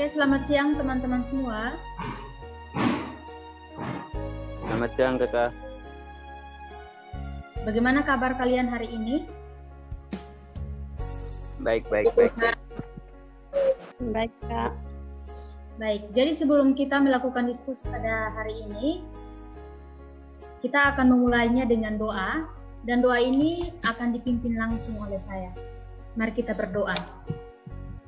Oke, selamat siang teman-teman semua. Selamat siang kakak. Bagaimana kabar kalian hari ini? Baik. Baik, Kak. Baik, jadi sebelum kita melakukan diskusi pada hari ini, kita akan memulainya dengan doa, dan doa ini akan dipimpin langsung oleh saya. Mari kita berdoa.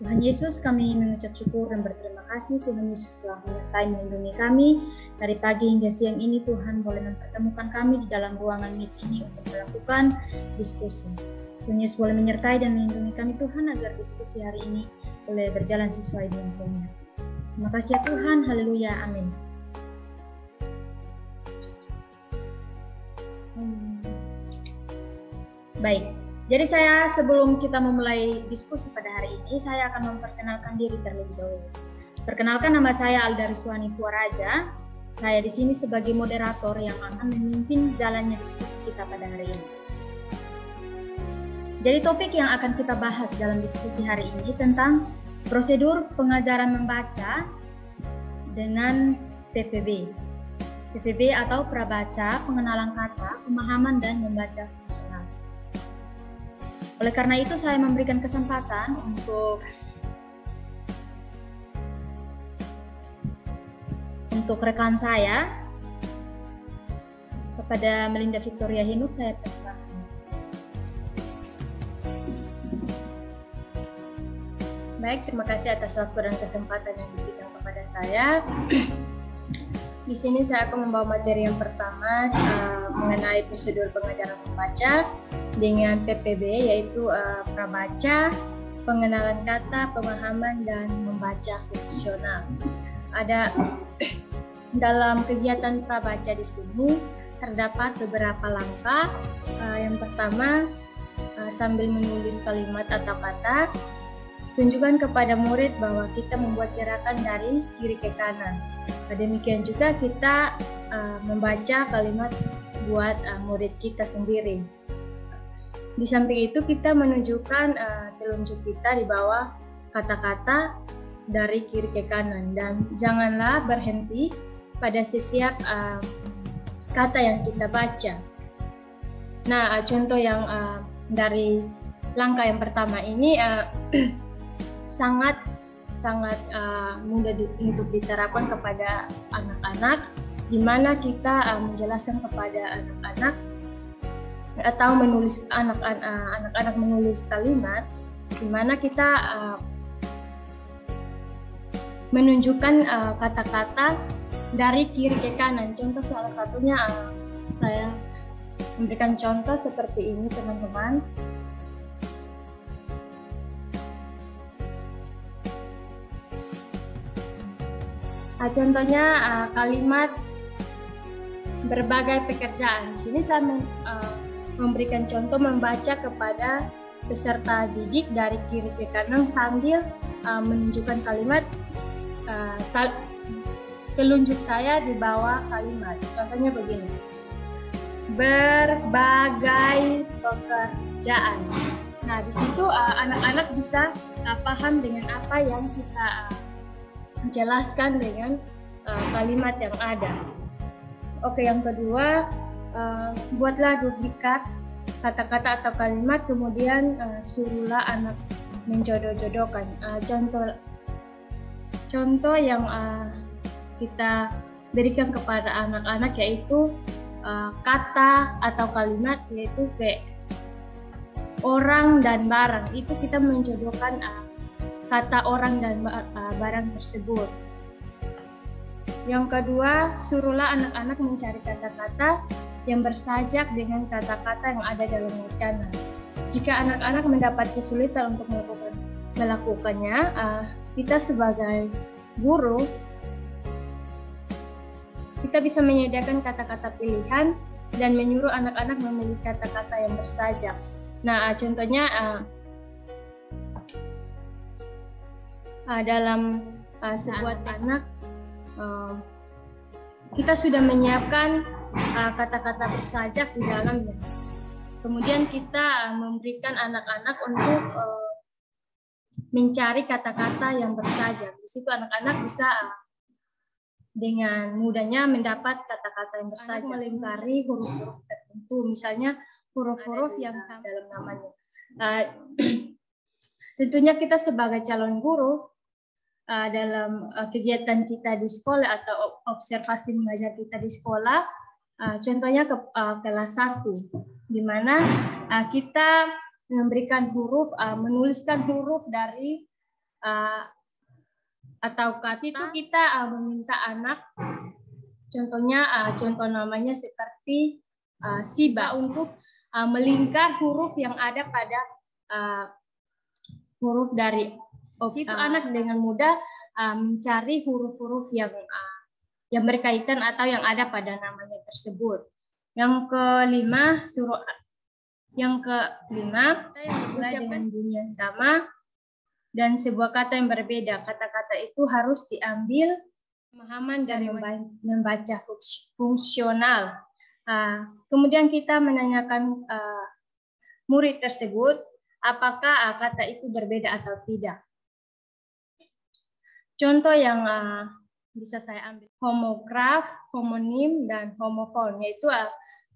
Tuhan Yesus, kami mengucap syukur dan berterima kasih. Tuhan Yesus telah menyertai melindungi kami. Dari pagi hingga siang ini Tuhan boleh mempertemukan kami di dalam ruangan meet ini untuk melakukan diskusi. Tuhan Yesus boleh menyertai dan melindungi kami Tuhan agar diskusi hari ini boleh berjalan sesuai dengan kehendak. Terima kasih ya Tuhan, haleluya, amin. Baik. Jadi saya sebelum kita memulai diskusi pada hari ini, saya akan memperkenalkan diri terlebih dahulu. Perkenalkan, nama saya Alda Riswani Puaraja. Saya di sini sebagai moderator yang akan memimpin jalannya diskusi kita pada hari ini. Jadi topik yang akan kita bahas dalam diskusi hari ini tentang prosedur pengajaran membaca dengan PPB. PPB atau prabaca, pengenalan kata, pemahaman dan membaca fungsional. Oleh karena itu saya memberikan kesempatan untuk rekan saya, kepada Melinda Victoria Hinuk, saya persilakan. Baik, terima kasih atas waktu dan kesempatan yang diberikan kepada saya. Di sini saya akan membawa materi yang pertama mengenai prosedur pengajaran membaca dengan PPB, yaitu prabaca, pengenalan kata, pemahaman, dan membaca fungsional. Ada dalam kegiatan prabaca di sini terdapat beberapa langkah. Yang pertama, sambil menulis kalimat atau kata, tunjukkan kepada murid bahwa kita membuat gerakan dari kiri ke kanan. Demikian juga kita membaca kalimat buat murid kita sendiri. Di samping itu kita menunjukkan telunjuk kita di bawah kata-kata dari kiri ke kanan, dan janganlah berhenti pada setiap kata yang kita baca. Nah, contoh yang dari langkah yang pertama ini sangat mudah untuk diterapkan kepada anak-anak, di mana kita menjelaskan kepada anak-anak atau anak-anak menulis kalimat, di mana kita menunjukkan kata-kata dari kiri ke kanan. Contoh salah satunya saya memberikan contoh seperti ini, teman-teman. Contohnya kalimat berbagai pekerjaan. Di sini saya memberikan contoh membaca kepada peserta didik dari kiri ke kanan sambil menunjukkan kalimat, telunjuk saya di bawah kalimat. Contohnya begini, berbagai pekerjaan. Nah, di situ anak-anak bisa paham dengan apa yang kita jelaskan dengan kalimat yang ada. Oke, yang kedua, buatlah duplikat kata-kata atau kalimat, kemudian suruhlah anak menjodoh-jodohkan. Contoh yang kita berikan kepada anak-anak yaitu kata atau kalimat, yaitu kayak orang dan barang. Itu kita menjodohkan kata orang dan barang tersebut. Yang kedua, suruhlah anak-anak mencari kata-kata yang bersajak dengan kata-kata yang ada dalam wacana. Jika anak-anak mendapat kesulitan untuk melakukannya, kita sebagai guru, kita bisa menyediakan kata-kata pilihan dan menyuruh anak-anak memilih kata-kata yang bersajak. Nah, contohnya dalam sebuah anak, kita sudah menyiapkan kata-kata bersajak di dalamnya. Kemudian kita memberikan anak-anak untuk mencari kata-kata yang bersajak. Di situ anak-anak bisa dengan mudahnya mendapat kata-kata yang bersajak, melingkari huruf-huruf tertentu, misalnya huruf-huruf yang sama dalam namanya. Tentunya kita sebagai calon guru dalam kegiatan kita di sekolah atau observasi mengajar kita di sekolah, contohnya kelas 1, di mana kita memberikan huruf, menuliskan huruf dari atau kata itu kita meminta anak, contohnya contoh namanya seperti Siba, untuk melingkar huruf yang ada pada huruf dari situ. Anak dengan mudah mencari huruf-huruf yang berkaitan atau yang ada pada namanya tersebut. Yang kelima, yang dimulai dengan bunyi yang sama dan sebuah kata yang berbeda. Kata-kata itu harus diambil pemahaman dari membaca fungsional. Kemudian kita menanyakan murid tersebut apakah kata itu berbeda atau tidak. Contoh yang bisa saya ambil, homograf, homonim, dan homofon, yaitu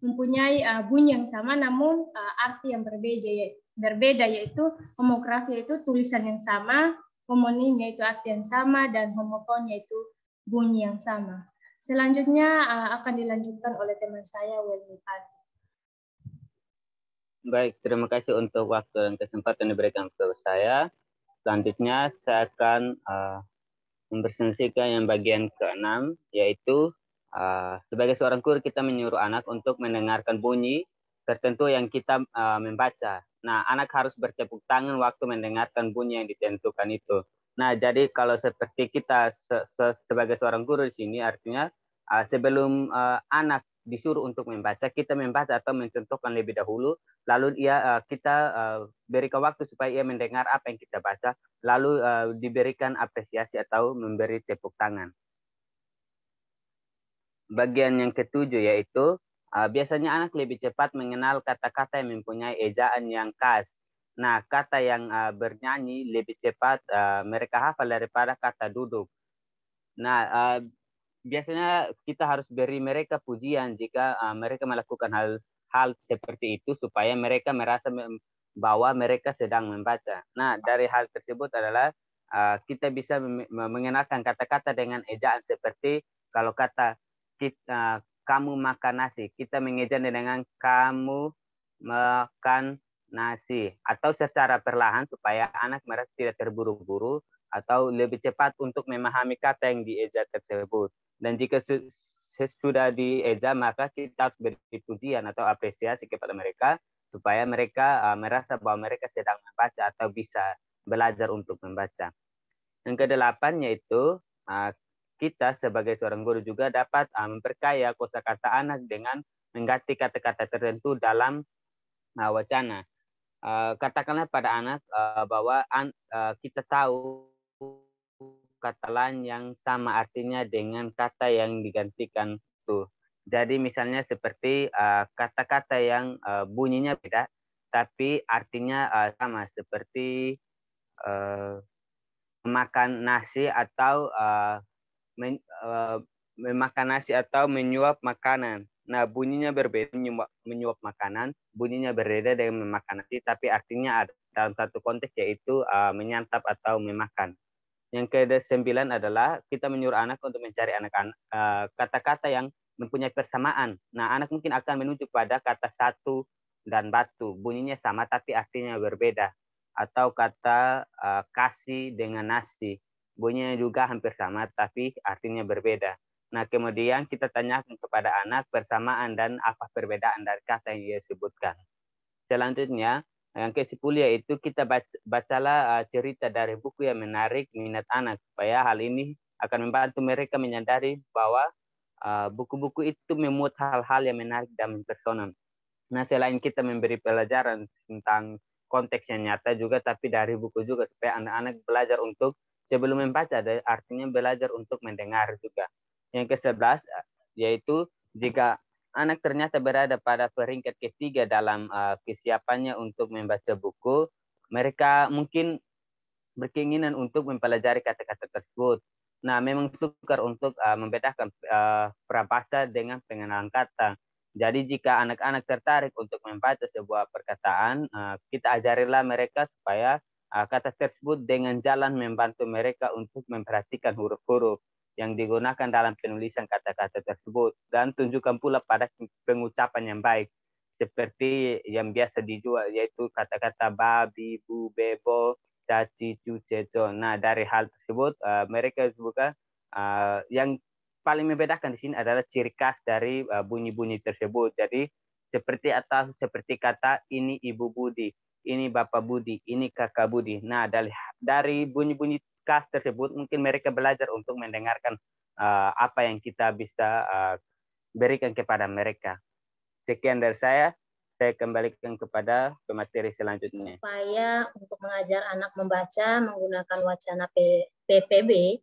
mempunyai bunyi yang sama namun arti yang berbeda, yaitu homograf yaitu tulisan yang sama, homonim yaitu arti yang sama, dan homofon yaitu bunyi yang sama. Selanjutnya akan dilanjutkan oleh teman saya, Welmi Padi. Baik, terima kasih untuk waktu dan kesempatan diberikan kepada saya. Selanjutnya saya akan mempresentasikan yang bagian ke-6, yaitu sebagai seorang guru kita menyuruh anak untuk mendengarkan bunyi tertentu yang kita membaca. Nah, anak harus bertepuk tangan waktu mendengarkan bunyi yang ditentukan itu. Nah, jadi kalau seperti kita sebagai seorang guru di sini, artinya sebelum anak disuruh untuk membaca, kita membaca atau mencontohkan lebih dahulu, lalu kita berikan waktu supaya ia mendengar apa yang kita baca, lalu diberikan apresiasi atau memberi tepuk tangan. Bagian yang ke-7 yaitu biasanya anak lebih cepat mengenal kata-kata yang mempunyai ejaan yang khas. Nah, kata yang bernyanyi lebih cepat mereka hafal daripada kata duduk. Nah, biasanya kita harus beri mereka pujian jika mereka melakukan hal seperti itu supaya mereka merasa bahwa mereka sedang membaca. Nah, dari hal tersebut adalah kita bisa mengenalkan kata-kata dengan ejaan seperti kalau kata kamu makan nasi, kita mengeja dengan kamu makan nasi, atau secara perlahan supaya anak merasa tidak terburu-buru atau lebih cepat untuk memahami kata yang dieja tersebut. Dan jika sudah dieja, maka kita harus beri pujian atau apresiasi kepada mereka supaya mereka merasa bahwa mereka sedang membaca atau bisa belajar untuk membaca. Yang ke-8 yaitu kita sebagai seorang guru juga dapat memperkaya kosakata anak dengan mengganti kata-kata tertentu dalam wacana. Katakanlah pada anak bahwa kita tahu kata lain yang sama artinya dengan kata yang digantikan itu. Jadi misalnya seperti kata-kata yang bunyinya beda, tapi artinya sama, seperti memakan nasi atau memakan nasi atau menyuap makanan. Nah, bunyinya berbeda, menyuap makanan, bunyinya berbeda dengan memakan nasi, tapi artinya ada dalam satu konteks yaitu menyantap atau memakan. Yang ke-9 adalah kita menyuruh anak untuk mencari kata-kata yang mempunyai persamaan. Nah, anak mungkin akan menuju pada kata satu dan batu. Bunyinya sama tapi artinya berbeda. Atau kata kasih dengan nasi. Bunyinya juga hampir sama tapi artinya berbeda. Nah, kemudian kita tanyakan kepada anak persamaan dan apa perbedaan dari kata yang dia sebutkan. Selanjutnya, yang ke-10 yaitu kita bacalah cerita dari buku yang menarik minat anak, supaya hal ini akan membantu mereka menyadari bahwa buku-buku itu memuat hal-hal yang menarik dan mempersonal. Nah, selain kita memberi pelajaran tentang konteks yang nyata juga, tapi dari buku juga, supaya anak-anak belajar untuk sebelum membaca, artinya belajar untuk mendengar juga. Yang ke-11 yaitu jika anak ternyata berada pada peringkat ketiga dalam kesiapannya untuk membaca buku, mereka mungkin berkeinginan untuk mempelajari kata-kata tersebut. Nah, memang sukar untuk membedakan prabaca dengan pengenalan kata. Jadi jika anak-anak tertarik untuk membaca sebuah perkataan, kita ajarilah mereka supaya kata tersebut dengan jalan membantu mereka untuk memperhatikan huruf-huruf yang digunakan dalam penulisan kata-kata tersebut. Dan tunjukkan pula pada pengucapan yang baik. Seperti yang biasa dijual, yaitu kata-kata babi, bu, bebo, caci, cu, ceco. Nah, dari hal tersebut, mereka juga yang paling membedakan di sini adalah ciri khas dari bunyi-bunyi tersebut. Jadi seperti kata ini Ibu Budi, ini Bapak Budi, ini Kakak Budi. Nah, dari bunyi-bunyi khas tersebut mungkin mereka belajar untuk mendengarkan apa yang kita bisa berikan kepada mereka. Sekian dari saya kembalikan kepada pemateri selanjutnya. Upaya untuk mengajar anak membaca menggunakan wacana PPB,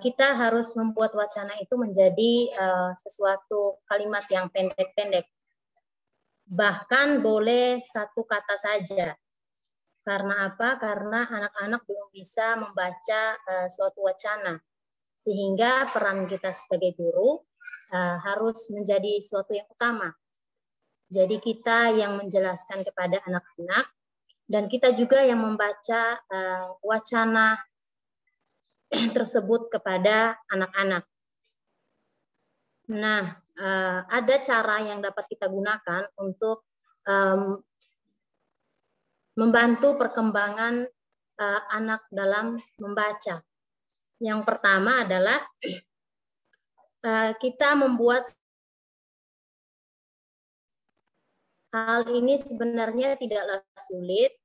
kita harus membuat wacana itu menjadi sesuatu kalimat yang pendek-pendek. Bahkan boleh satu kata saja. Karena apa? Karena anak-anak belum bisa membaca suatu wacana. Sehingga peran kita sebagai guru harus menjadi suatu yang utama. Jadi kita yang menjelaskan kepada anak-anak dan kita juga yang membaca wacana tersebut kepada anak-anak. Nah, ada cara yang dapat kita gunakan untuk membantu perkembangan anak dalam membaca. Yang pertama adalah kita membuat hal ini sebenarnya tidaklah sulit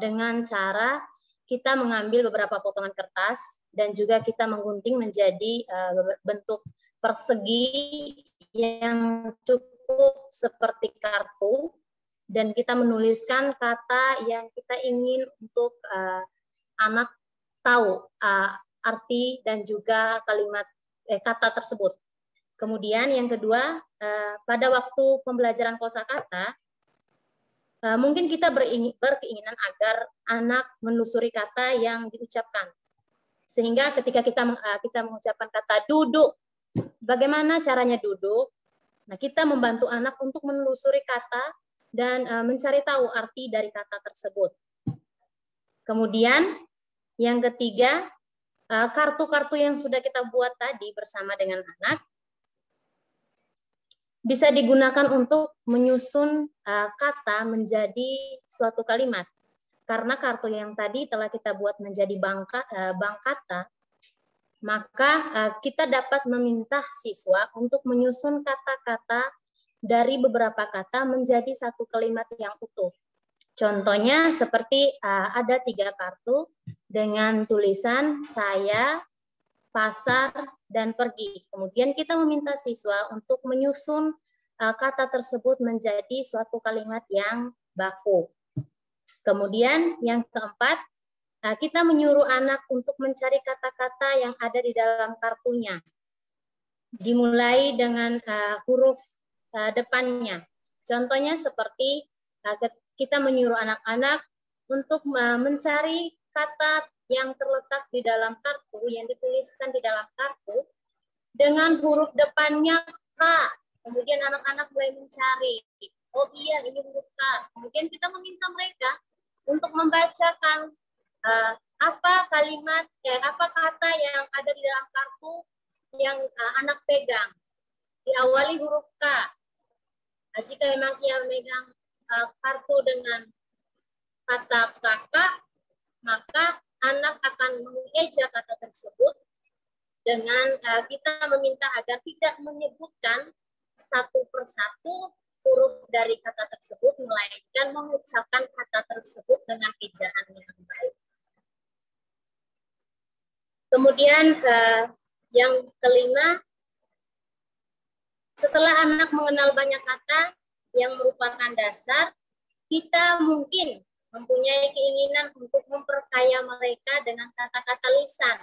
dengan cara kita mengambil beberapa potongan kertas dan juga kita menggunting menjadi bentuk persegi yang cukup seperti kartu dan kita menuliskan kata yang kita ingin untuk anak tahu arti dan juga kalimat kata tersebut. Kemudian yang kedua, pada waktu pembelajaran kosakata, mungkin kita berkeinginan agar anak menelusuri kata yang diucapkan. Sehingga ketika kita mengucapkan kata duduk, bagaimana caranya duduk? Nah, kita membantu anak untuk menelusuri kata dan mencari tahu arti dari kata tersebut. Kemudian yang ketiga, kartu-kartu yang sudah kita buat tadi bersama dengan anak bisa digunakan untuk menyusun kata menjadi suatu kalimat. Karena kartu yang tadi telah kita buat menjadi bank kata, maka kita dapat meminta siswa untuk menyusun kata-kata dari beberapa kata menjadi satu kalimat yang utuh. Contohnya seperti ada 3 kartu dengan tulisan saya, pasar, dan pergi. Kemudian kita meminta siswa untuk menyusun kata tersebut menjadi suatu kalimat yang baku. Kemudian yang keempat, kita menyuruh anak untuk mencari kata-kata yang ada di dalam kartunya. Dimulai dengan huruf depannya. Contohnya seperti kita menyuruh anak-anak untuk mencari kata yang terletak di dalam kartu, yang dituliskan di dalam kartu, dengan huruf depannya K. Kemudian anak-anak mulai mencari, oh iya ini huruf K. Kemudian kita meminta mereka untuk membacakan apa kalimat, apa kata yang ada di dalam kartu yang anak pegang. Diawali huruf K. Jika memang ia memegang kartu dengan kata kakak, maka anak akan mengeja kata tersebut dengan kita meminta agar tidak menyebutkan satu persatu huruf dari kata tersebut, melainkan mengucapkan kata tersebut dengan ejaan yang baik. Kemudian yang kelima, setelah anak mengenal banyak kata yang merupakan dasar, kita mungkin mempunyai keinginan untuk memperkaya mereka dengan kata-kata lisan.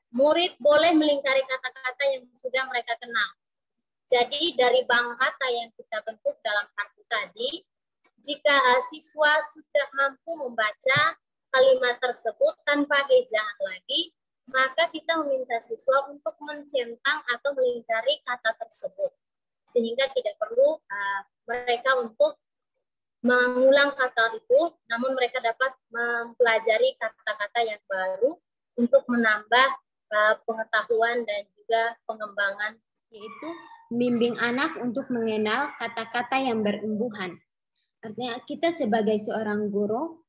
Murid boleh melingkari kata-kata yang sudah mereka kenal. Jadi dari bank kata yang kita bentuk dalam kartu tadi, Jika siswa sudah mampu membaca kalimat tersebut tanpa ejaan lagi, maka kita meminta siswa untuk mencentang atau melingkari kata tersebut. Sehingga tidak perlu mereka untuk mengulang kata itu, namun mereka dapat mempelajari kata-kata yang baru untuk menambah pengetahuan dan juga pengembangan, yaitu membimbing anak untuk mengenal kata-kata yang berembuhan. Artinya kita sebagai seorang guru,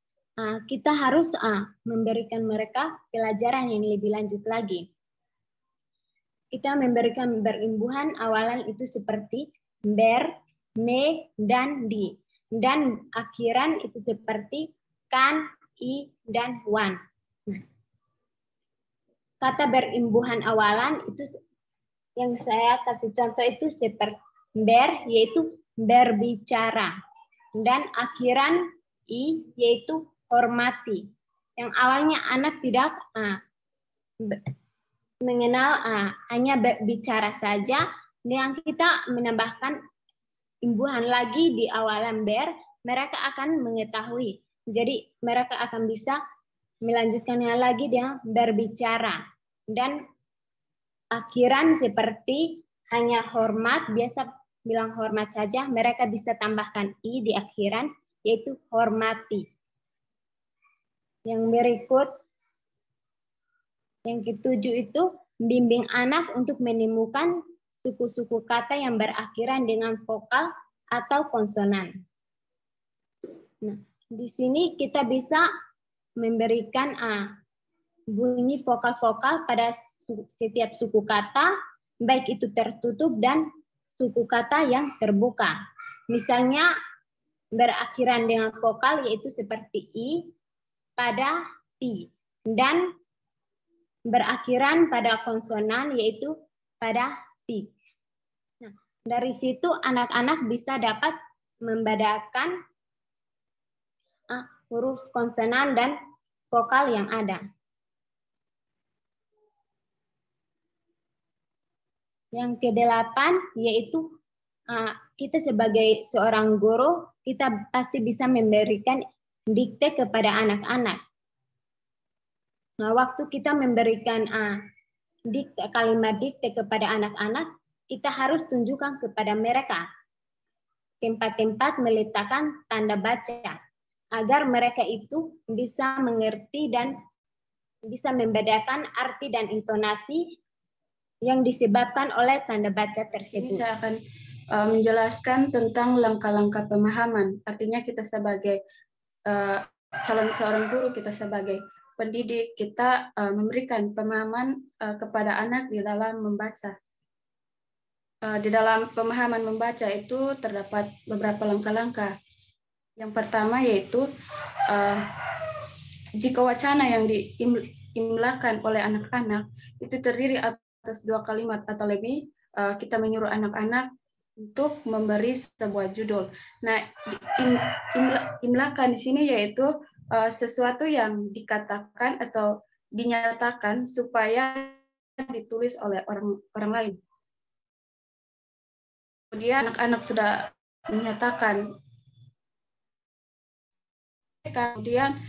kita harus memberikan mereka pelajaran yang lebih lanjut lagi. Kita memberikan berimbuhan awalan itu seperti ber, me, dan di. Dan akhiran itu seperti kan, i, dan wan. Nah, kata berimbuhan awalan itu yang saya kasih contoh itu seperti ber, yaitu berbicara. Dan akhiran i, yaitu hormati. Yang awalnya anak tidak mengenal, hanya berbicara saja, dengan kita menambahkan imbuhan lagi di awalan ber, mereka akan mengetahui. Jadi mereka akan bisa melanjutkannya lagi dengan berbicara. Dan akhiran seperti hanya hormat, biasa bilang hormat saja, mereka bisa tambahkan i di akhiran, yaitu hormati. Yang berikut, yang ketujuh itu bimbing anak untuk menemukan suku-suku kata yang berakhiran dengan vokal atau konsonan. Nah, di sini kita bisa memberikan bunyi vokal-vokal pada setiap suku kata, baik itu tertutup dan suku kata yang terbuka. Misalnya berakhiran dengan vokal yaitu seperti i pada ti, dan berakhiran pada konsonan yaitu pada ti. Nah, dari situ anak-anak bisa dapat membedakan huruf konsonan dan vokal yang ada. Yang kedelapan yaitu kita sebagai seorang guru, kita pasti bisa memberikan dikte kepada anak-anak. Nah, waktu kita memberikan kalimat dikte kepada anak-anak, kita harus tunjukkan kepada mereka tempat-tempat meletakkan tanda baca, agar mereka itu bisa mengerti dan bisa membedakan arti dan intonasi yang disebabkan oleh tanda baca tersebut. Ini saya akan menjelaskan tentang langkah-langkah pemahaman. Artinya kita sebagai calon seorang guru, kita sebagai pendidik, kita memberikan pemahaman kepada anak di dalam membaca. Di dalam pemahaman membaca itu terdapat beberapa langkah-langkah. Yang pertama yaitu jika wacana yang diimlakan oleh anak-anak itu terdiri atas 2 kalimat atau lebih, kita menyuruh anak-anak untuk memberi sebuah judul. Nah, imlakan di sini yaitu sesuatu yang dikatakan atau dinyatakan supaya ditulis oleh orang lain. Kemudian anak-anak sudah menyatakan, kemudian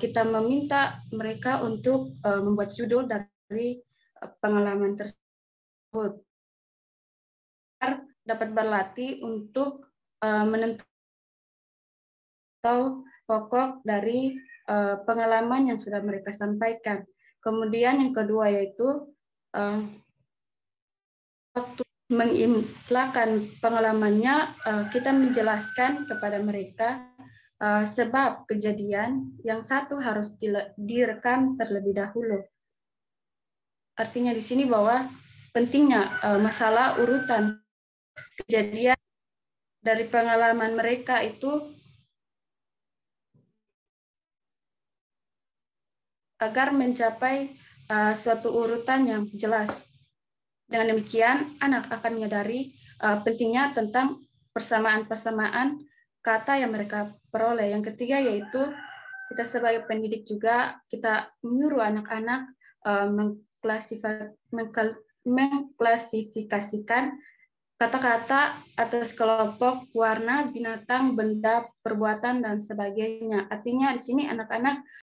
kita meminta mereka untuk membuat judul dari pengalaman tersebut. Dapat berlatih untuk menentukan pokok dari pengalaman yang sudah mereka sampaikan. Kemudian yang kedua yaitu waktu mengimlakan pengalamannya, kita menjelaskan kepada mereka sebab kejadian yang satu harus direkam terlebih dahulu. Artinya di sini bahwa pentingnya masalah urutan kejadian dari pengalaman mereka itu agar mencapai suatu urutan yang jelas. Dengan demikian, anak akan menyadari pentingnya tentang persamaan-persamaan kata yang mereka peroleh. Yang ketiga yaitu kita sebagai pendidik juga kita menyuruh anak-anak mengklasifikasikan kata-kata atas kelompok, warna, binatang, benda, perbuatan, dan sebagainya. Artinya di sini anak-anak